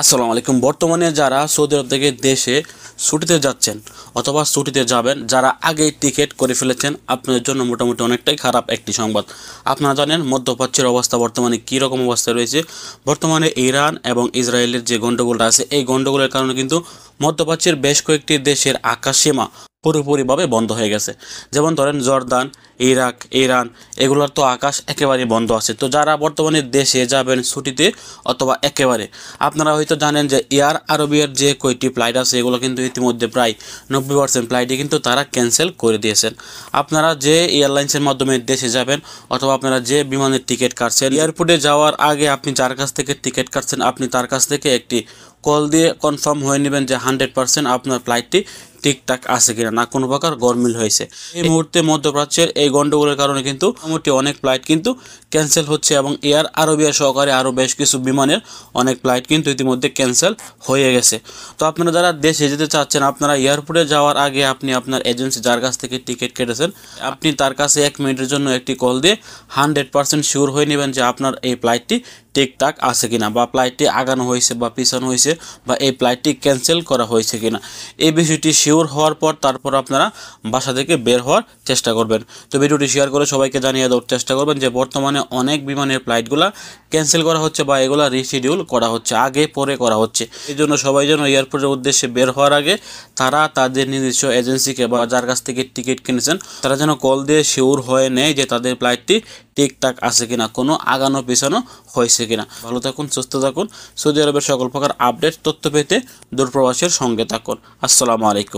আসসালামু আলাইকুম। বর্তমানে যারা সৌদি আরব থেকে দেশে ছুটিতে যাচ্ছেন অথবা ছুটিতে যাবেন, যারা আগেই টিকিট করে ফেলেছেন, আপনাদের জন্য মোটামুটি অনেকটাই খারাপ একটি সংবাদ। আপনারা জানেন মধ্যপ্রাচ্যের অবস্থা বর্তমানে কী রকম অবস্থায় রয়েছে। বর্তমানে ইরান এবং ইসরায়েলের যে গণ্ডগোলটা আছে, এই গণ্ডগোলের কারণে কিন্তু মধ্যপ্রাচ্যের বেশ কয়েকটি দেশের আকাশসীমা পুরোপুরিভাবে বন্ধ হয়ে গেছে। যেমন ধরেন জর্দান, ইরাক, ইরান, এগুলোর তো আকাশ একেবারেই বন্ধ আছে। তো যারা বর্তমানে দেশে যাবেন ছুটিতে অথবা একেবারে, আপনারা হয়তো জানেন যে এয়ার আরবিয়ার যে কয়টি ফ্লাইট আছে এগুলো কিন্তু ইতিমধ্যে প্রায় 90% ফ্লাইটই কিন্তু তারা ক্যান্সেল করে দিয়েছেন। আপনারা যে এয়ারলাইন্সের মাধ্যমে দেশে যাবেন অথবা আপনারা যে বিমানের টিকিট কাটছেন, এয়ারপোর্টে যাওয়ার আগে আপনি যার কাছ থেকে টিকিট কাটছেন, আপনি তার কাছ থেকে একটি কল দিয়ে কনফার্ম হয়ে নেবেন যে 100% আপনার ফ্লাইটটি ঠিকঠাক আছে কিনা, না কোনো প্রকার গরমিল হয়েছে। এই মুহূর্তে মধ্যপ্রাচ্যের এই গণ্ডগোলের কারণে কিন্তু মোটামুটি অনেক ফ্লাইট কিন্তু ক্যান্সেল হচ্ছে এবং এয়ার আরবিয়া সহকারে আরও বেশ কিছু বিমানের অনেক ফ্লাইট কিন্তু ইতিমধ্যে ক্যান্সেল হয়ে গেছে। তো আপনারা যারা দেশে যেতে চাচ্ছেন, আপনারা এয়ারপোর্টে যাওয়ার আগে আপনি আপনার এজেন্সি যার কাছ থেকে টিকিট কেটেছেন, আপনি তার কাছে 1 মিনিটের জন্য একটি কল দিয়ে 100% শিওর হয়ে নেবেন যে আপনার এই ফ্লাইটটি ঠিকঠাক আছে কিনা, বা ফ্লাইটটি আগানো হয়েছে বা পিছানো হয়েছে, বা এই ফ্লাইটটি ক্যান্সেল করা হয়েছে কিনা। এই বিষয়টি শিওর হওয়ার পর তারপর আপনারা বাসা থেকে বের হওয়ার চেষ্টা করবেন। তো ভিডিওটি শেয়ার করে সবাইকে জানিয়ে দেওয়ার চেষ্টা করবেন যে বর্তমানে অনেক বিমানের ফ্লাইটগুলো ক্যান্সেল করা হচ্ছে বা এগুলো রিশিডিউল করা হচ্ছে, আগে পরে করা হচ্ছে। এই জন্য সবাই যেন এয়ারপোর্টের উদ্দেশ্যে বের হওয়ার আগে তারা তাদের নিজস্ব এজেন্সিকে বা যার কাছ থেকে টিকিট কিনেছেন তারা যেন কল দিয়ে শিওর হয়ে নেয় যে তাদের ফ্লাইটটি ঠিকঠাক আছে কিনা, কোনো আগানো পিছানো হয়েছে কিনা। ভালো থাকুন, সুস্থ থাকুন। সৌদি আরবের সকল প্রকার আপডেট তথ্য পেতে দূরপ্রবাসের সঙ্গে থাকুন। আসসালামু আলাইকুম।